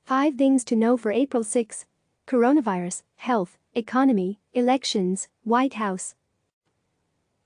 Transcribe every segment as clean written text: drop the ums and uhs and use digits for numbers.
5 things to know for April 6. Coronavirus, health, economy, elections, White House.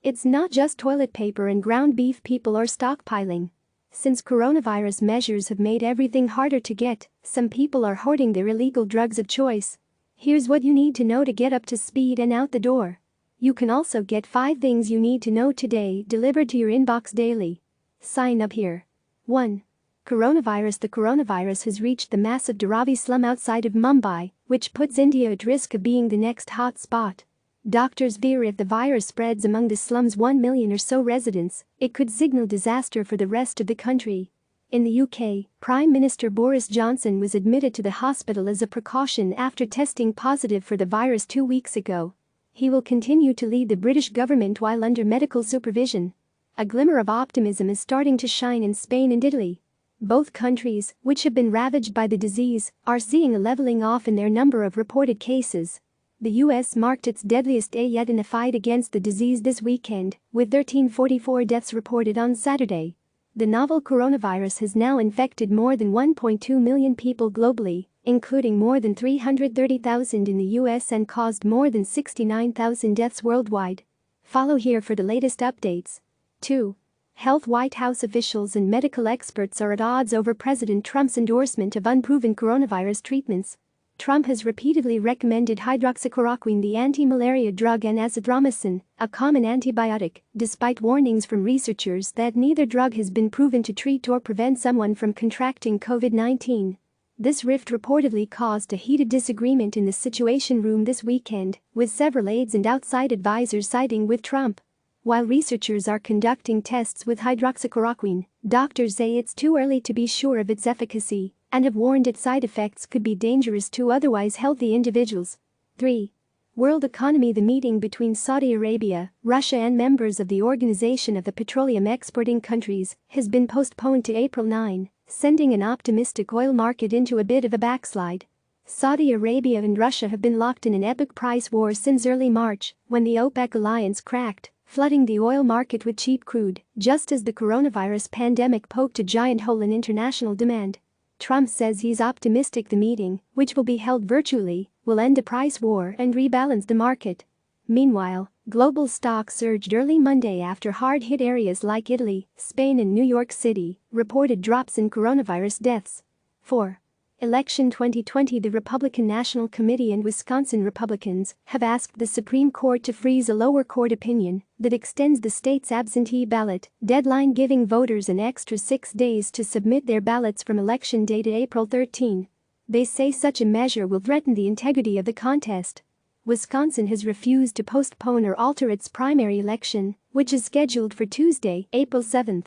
It's not just toilet paper and ground beef people are stockpiling. Since coronavirus measures have made everything harder to get, some people are hoarding their illegal drugs of choice. Here's what you need to know to get up to speed and out the door. You can also get 5 things you need to know today delivered to your inbox daily. Sign up here. 1. Coronavirus. The coronavirus has reached the massive Dharavi slum outside of Mumbai, which puts India at risk of being the next hot spot. Doctors fear if the virus spreads among the slum's 1 million or so residents, it could signal disaster for the rest of the country. In the UK, Prime Minister Boris Johnson was admitted to the hospital as a precaution after testing positive for the virus 2 weeks ago. He will continue to lead the British government while under medical supervision. A glimmer of optimism is starting to shine in Spain and Italy. Both countries, which have been ravaged by the disease, are seeing a leveling off in their number of reported cases. The US marked its deadliest day yet in the fight against the disease this weekend, with 1,344 deaths reported on Saturday. The novel coronavirus has now infected more than 1.2 million people globally, including more than 330,000 in the US and caused more than 69,000 deaths worldwide. Follow here for the latest updates. 2. Health. White House officials and medical experts are at odds over President Trump's endorsement of unproven coronavirus treatments. Trump has repeatedly recommended hydroxychloroquine, the anti-malaria drug, and azithromycin, a common antibiotic, despite warnings from researchers that neither drug has been proven to treat or prevent someone from contracting COVID-19. This rift reportedly caused a heated disagreement in the Situation Room this weekend, with several aides and outside advisors siding with Trump. While researchers are conducting tests with hydroxychloroquine, doctors say it's too early to be sure of its efficacy and have warned its side effects could be dangerous to otherwise healthy individuals. 3. World economy. The meeting between Saudi Arabia, Russia, and members of the Organization of the Petroleum Exporting Countries has been postponed to April 9, sending an optimistic oil market into a bit of a backslide. Saudi Arabia and Russia have been locked in an epic price war since early March, when the OPEC alliance cracked, flooding the oil market with cheap crude, just as the coronavirus pandemic poked a giant hole in international demand. Trump says he's optimistic the meeting, which will be held virtually, will end the price war and rebalance the market. Meanwhile, global stocks surged early Monday after hard-hit areas like Italy, Spain, and New York City reported drops in coronavirus deaths. 4. Election 2020. The Republican National Committee and Wisconsin Republicans have asked the Supreme Court to freeze a lower court opinion that extends the state's absentee ballot deadline, giving voters an extra 6 days to submit their ballots from Election Day to April 13. They say such a measure will threaten the integrity of the contest. Wisconsin has refused to postpone or alter its primary election, which is scheduled for Tuesday, April 7.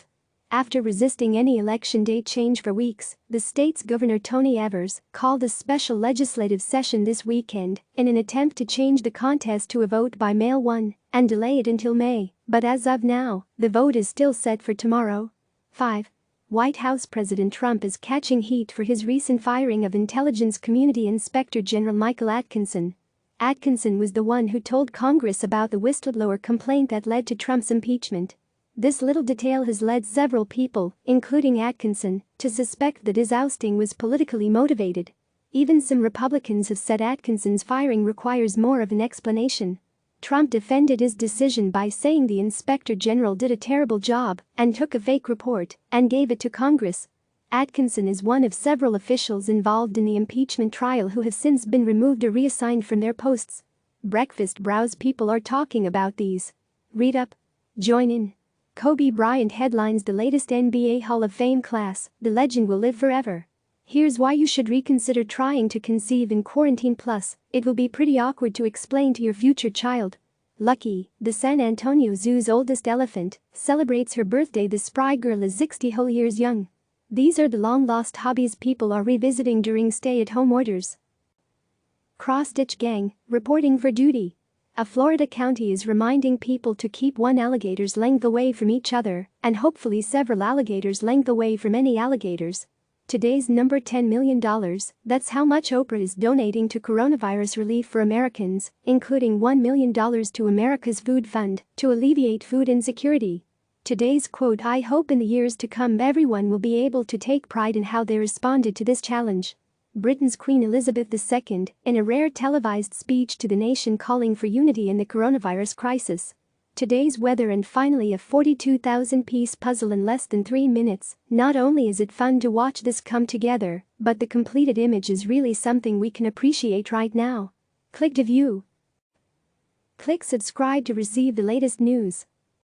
After resisting any election date change for weeks, the state's Governor Tony Evers called a special legislative session this weekend in an attempt to change the contest to a vote by mail and delay it until May, but as of now, the vote is still set for tomorrow. 5. White House. President Trump is catching heat for his recent firing of Intelligence Community Inspector General Michael Atkinson. Atkinson was the one who told Congress about the whistleblower complaint that led to Trump's impeachment. This little detail has led several people, including Atkinson, to suspect that his ousting was politically motivated. Even some Republicans have said Atkinson's firing requires more of an explanation. Trump defended his decision by saying the inspector general did a terrible job and took a fake report and gave it to Congress. Atkinson is one of several officials involved in the impeachment trial who have since been removed or reassigned from their posts. Breakfast Browse people are talking about these. Read up. Join in. Kobe Bryant headlines the latest NBA Hall of Fame class, the legend will live forever. Here's why you should reconsider trying to conceive in quarantine. Plus, it will be pretty awkward to explain to your future child. Lucky, the San Antonio Zoo's oldest elephant, celebrates her birthday. The spry girl is 60 whole years young. These are the long-lost hobbies people are revisiting during stay-at-home orders. Cross-stitch gang, reporting for duty. A Florida county is reminding people to keep one alligator's length away from each other and hopefully several alligators' length away from any alligators. Today's number $10 million, that's how much Oprah is donating to coronavirus relief for Americans, including $1 million to America's Food Fund to alleviate food insecurity. Today's quote: "I hope in the years to come everyone will be able to take pride in how they responded to this challenge." Britain's Queen Elizabeth II, in a rare televised speech to the nation calling for unity in the coronavirus crisis. Today's weather and finally a 42,000-piece puzzle in less than 3 minutes. Not only is it fun to watch this come together, but the completed image is really something we can appreciate right now. Click to view. Click subscribe to receive the latest news.